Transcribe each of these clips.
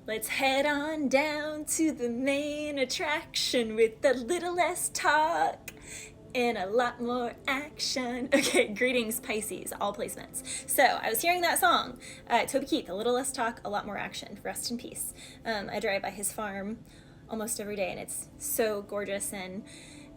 Let's head on down to the main attraction with a little less talk and a lot more action. Okay, greetings Pisces, all placements. So I was hearing that song, Toby Keith, a little less talk, a lot more action, rest in peace. I drive by his farm almost every day and it's so gorgeous, and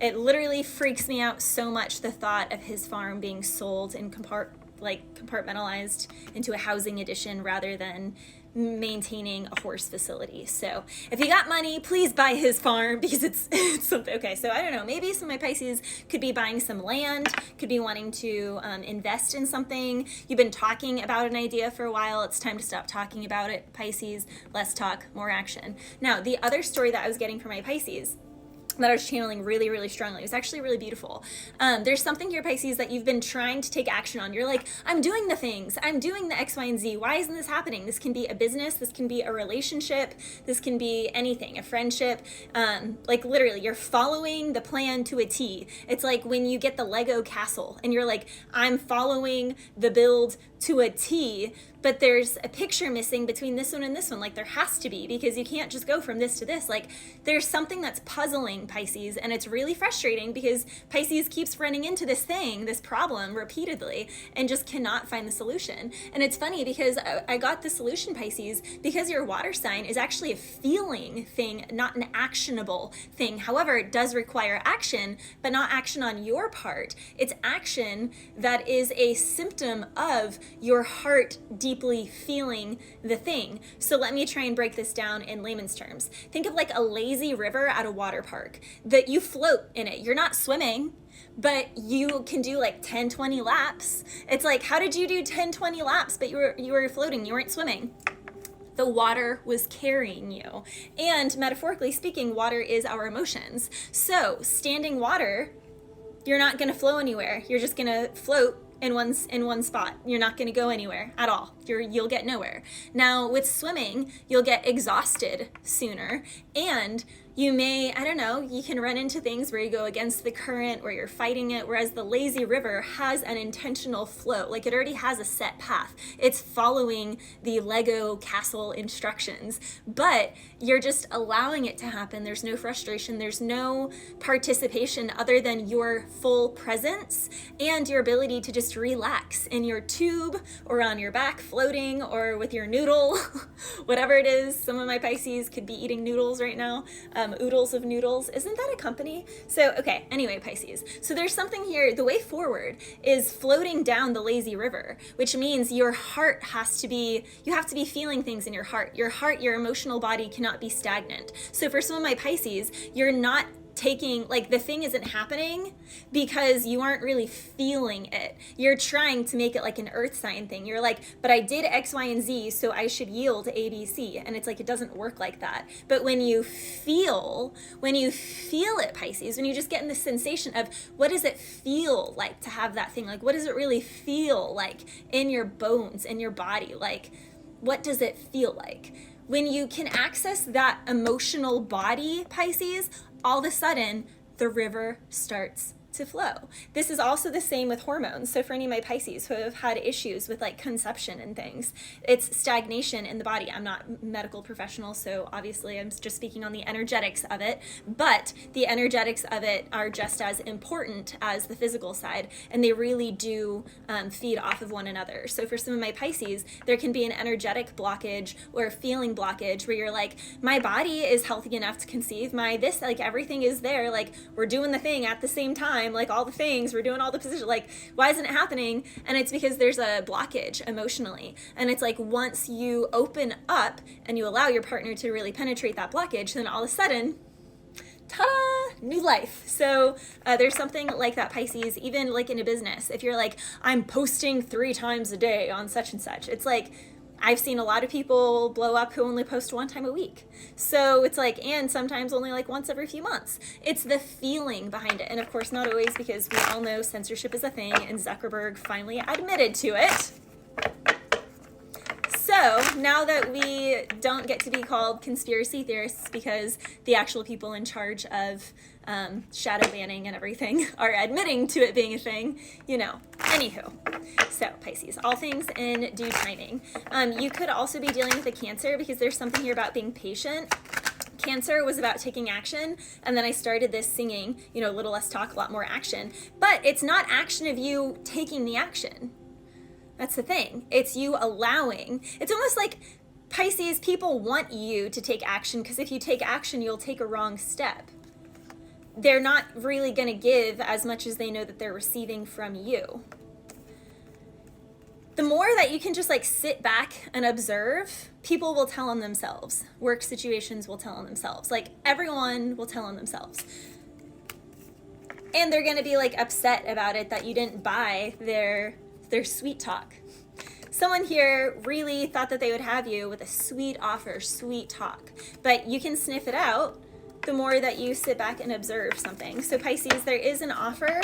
it literally freaks me out so much, the thought of his farm being sold and compartmentalized into a housing addition rather than maintaining a horse facility. So if you got money, please buy his farm, because it's something. Okay, so I don't know, maybe some of my Pisces could be buying some land, could be wanting to invest in something. You've been talking about an idea for a while. It's time to stop talking about it, Pisces. Less talk, more action. Now, the other story that I was getting from my Pisces that I was channeling really, really strongly. It was actually really beautiful. There's something here, Pisces, that you've been trying to take action on. You're like, I'm doing the things. I'm doing the X, Y, and Z. Why isn't this happening? This can be a business. This can be a relationship. This can be anything, a friendship. Like literally, you're following the plan to a T. It's like when you get the Lego castle and you're like, I'm following the build to a T, but there's a picture missing between this one and this one. Like there has to be, because you can't just go from this to this. Like there's something that's puzzling Pisces, and it's really frustrating because Pisces keeps running into this thing, this problem repeatedly, and just cannot find the solution. And it's funny because I got the solution, Pisces, because your water sign is actually a feeling thing, not an actionable thing. However, it does require action, but not action on your part. It's action that is a symptom of your heart deeply feeling the thing. So let me try and break this down in layman's terms. Think of like a lazy river at a water park that you float in it. You're not swimming, but you can do like 10, 20 laps. It's like, how did you do 10, 20 laps, but you were floating, you weren't swimming? The water was carrying you. And metaphorically speaking, water is our emotions. So standing water, you're not gonna flow anywhere. You're just gonna float in one spot. You're not going to go anywhere at all. You'll get nowhere. Now with swimming, you'll get exhausted sooner, and you may, I don't know, you can run into things where you go against the current, where you're fighting it, whereas the lazy river has an intentional flow. Like it already has a set path. It's following the Lego castle instructions, but you're just allowing it to happen. There's no frustration. There's no participation other than your full presence and your ability to just relax in your tube or on your back floating or with your noodle, whatever it is. Some of my Pisces could be eating noodles right now. Oodles of Noodles. Isn't that a company? So, okay, anyway, Pisces. So there's something here, the way forward is floating down the lazy river, which means your heart has to be, you have to be feeling things in your heart. Your heart, your emotional body cannot be stagnant. So for some of my Pisces, you're not taking, like the thing isn't happening because you aren't really feeling it. You're trying to make it like an earth sign thing. You're like, but I did X, Y, and Z, so I should yield A, B, C. And it's like, it doesn't work like that. But when you feel it, Pisces, when you just get in the sensation of what does it feel like to have that thing? Like, what does it really feel like in your bones, in your body? Like, what does it feel like? When you can access that emotional body, Pisces, all of a sudden the river starts to flow. This is also the same with hormones. So for any of my Pisces who have had issues with like conception and things, it's stagnation in the body. I'm not a medical professional, so obviously I'm just speaking on the energetics of it, but the energetics of it are just as important as the physical side, and they really do feed off of one another. So for some of my Pisces, there can be an energetic blockage or a feeling blockage where you're like, my body is healthy enough to conceive, my this, like everything is there, like we're doing the thing at the same time, like all the things, we're doing all the positions, like why isn't it happening? And it's because there's a blockage emotionally. And it's like once you open up and you allow your partner to really penetrate that blockage, then all of a sudden, ta-da, new life. So there's something like that, Pisces, even like in a business. If you're like, I'm posting 3 times a day on such and such, it's like, I've seen a lot of people blow up who only post 1 time a week. So it's like, and sometimes only like once every few months. It's the feeling behind it. And of course, not always, because we all know censorship is a thing, and Zuckerberg finally admitted to it. So So now that we don't get to be called conspiracy theorists because the actual people in charge of shadow banning and everything are admitting to it being a thing, you know. Anywho, so Pisces, all things in due timing. You could also be dealing with a Cancer because there's something here about being patient. Cancer was about taking action, and then I started this singing, you know, a little less talk, a lot more action. But it's not action of you taking the action. That's the thing. It's you allowing. It's almost like Pisces, people want you to take action because if you take action, you'll take a wrong step. They're not really going to give as much as they know that they're receiving from you. The more that you can just like sit back and observe, people will tell on themselves. Work situations will tell on themselves. Like everyone will tell on themselves. And they're going to be like upset about it that you didn't buy their sweet talk. Someone here really thought that they would have you with a sweet offer, sweet talk, but you can sniff it out the more that you sit back and observe something. So Pisces, there is an offer,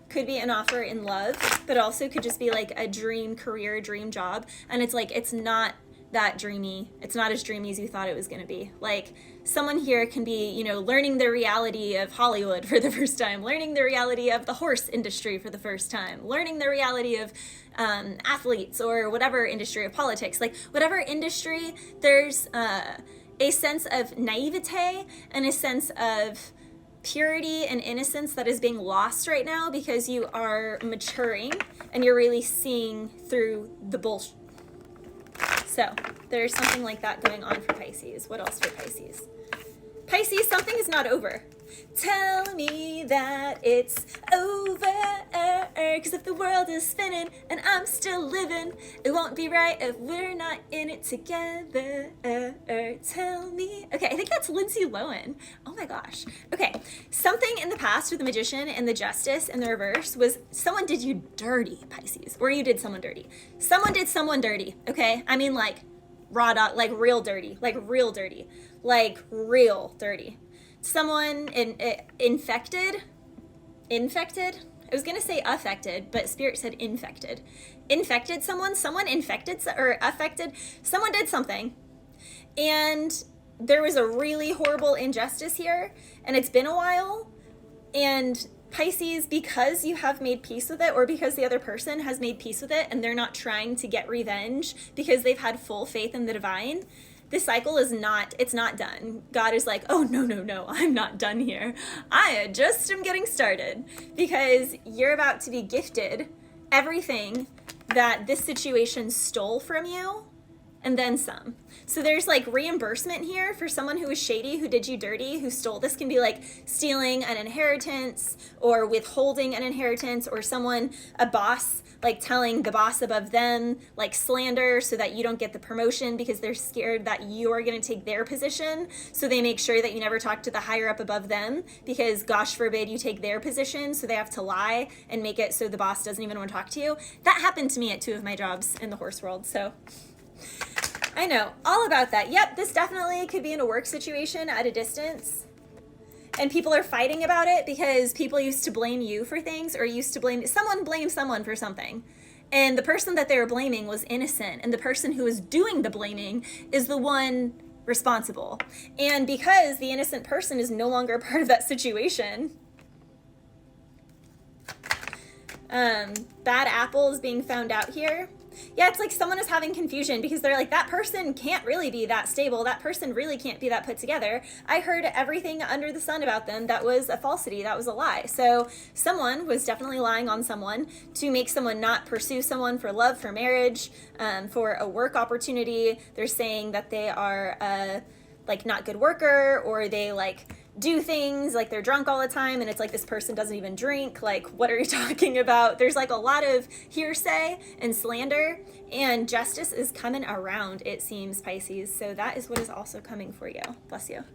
could be an offer in love, but also could just be like a dream career, dream job. And it's like, it's not that dreamy. It's not as dreamy as you thought it was going to be. Like someone here can be, you know, learning the reality of Hollywood for the first time, learning the reality of the horse industry for the first time, learning the reality of athletes or whatever industry of politics, like whatever industry, there's a sense of naivete and a sense of purity and innocence that is being lost right now because you are maturing and you're really seeing through the bullshit. So there's something like that going on for Pisces. What else for Pisces? Pisces, something is not over. Tell me that it's over, because if the world is spinning and I'm still living, it won't be right if we're not in it together. Tell me. Okay, I think that's Lindsay Lohan. Oh my gosh. Okay, something in the past with the Magician and the Justice in the reverse was someone did you dirty, Pisces, or you did someone dirty. Someone did someone dirty, okay? I mean like raw dog, like real dirty, like real dirty, like real dirty. Someone infected. I was gonna say affected, but Spirit said infected. Infected someone infected or affected, someone did something. And there was a really horrible injustice here, and it's been a while. And Pisces, because you have made peace with it, or because the other person has made peace with it, and they're not trying to get revenge because they've had full faith in the divine, this cycle is not, it's not done. God is like, oh, no, I'm not done here. I just am getting started because you're about to be gifted everything that this situation stole from you and then some. So there's like reimbursement here for someone who was shady, who did you dirty, who stole. This can be like stealing an inheritance or withholding an inheritance, or someone, a boss, like telling the boss above them, like slander so that you don't get the promotion because they're scared that you are going to take their position. So they make sure that you never talk to the higher up above them because gosh forbid you take their position. So they have to lie and make it so the boss doesn't even want to talk to you. That happened to me at 2 of my jobs in the horse world. So I know all about that. Yep, this definitely could be in a work situation at a distance. And people are fighting about it because people used to blame you for things, or used to blame someone for something. And the person that they were blaming was innocent. And the person who is doing the blaming is the one responsible. And because the innocent person is no longer a part of that situation, bad apple is being found out here. Yeah, it's like someone is having confusion because they're like, that person can't really be that stable. That person really can't be that put together. I heard everything under the sun about them that was a falsity, that was a lie. So someone was definitely lying on someone to make someone not pursue someone for love, for marriage, for a work opportunity. They're saying that they are like not good worker, or they like do things like they're drunk all the time, and it's like this person doesn't even drink. Like, what are you talking about? There's like a lot of hearsay and slander, and justice is coming around, it seems, Pisces. So that is what is also coming for you. Bless you.